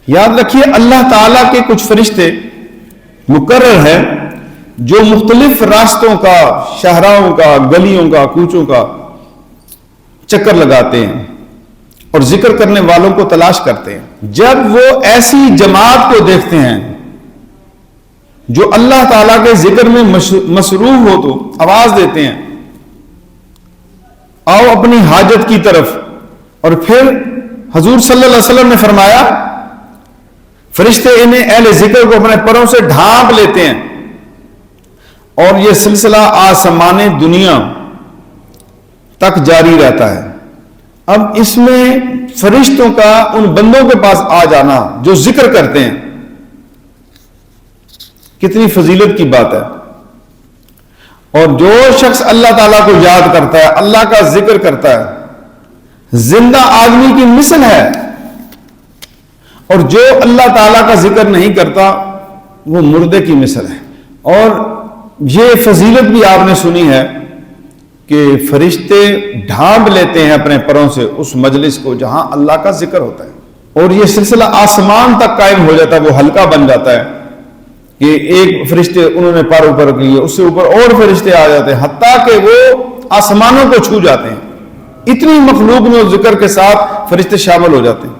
یاد رکھیے اللہ تعالیٰ کے کچھ فرشتے مقرر ہیں جو مختلف راستوں کا، شاہراہوں کا، گلیوں کا، کوچوں کا چکر لگاتے ہیں اور ذکر کرنے والوں کو تلاش کرتے ہیں۔ جب وہ ایسی جماعت کو دیکھتے ہیں جو اللہ تعالیٰ کے ذکر میں مصروف ہو تو آواز دیتے ہیں، آؤ اپنی حاجت کی طرف۔ اور پھر حضور صلی اللہ علیہ وسلم نے فرمایا فرشتے انہیں اہل ذکر کو اپنے پروں سے ڈھانپ لیتے ہیں اور یہ سلسلہ آسمان دنیا تک جاری رہتا ہے۔ اب اس میں فرشتوں کا ان بندوں کے پاس آ جانا جو ذکر کرتے ہیں کتنی فضیلت کی بات ہے۔ اور جو شخص اللہ تعالیٰ کو یاد کرتا ہے، اللہ کا ذکر کرتا ہے، زندہ آدمی کی مثل ہے، اور جو اللہ تعالیٰ کا ذکر نہیں کرتا وہ مردے کی مثل ہے۔ اور یہ فضیلت بھی آپ نے سنی ہے کہ فرشتے ڈھانپ لیتے ہیں اپنے پروں سے اس مجلس کو جہاں اللہ کا ذکر ہوتا ہے، اور یہ سلسلہ آسمان تک قائم ہو جاتا ہے، وہ ہلکا بن جاتا ہے کہ ایک فرشتے انہوں نے پر اوپر کیے، اس سے اوپر اور فرشتے آ جاتے ہیں، حتیٰ کہ وہ آسمانوں کو چھو جاتے ہیں۔ اتنی مخلوق میں ذکر کے ساتھ فرشتے شامل ہو جاتے ہیں۔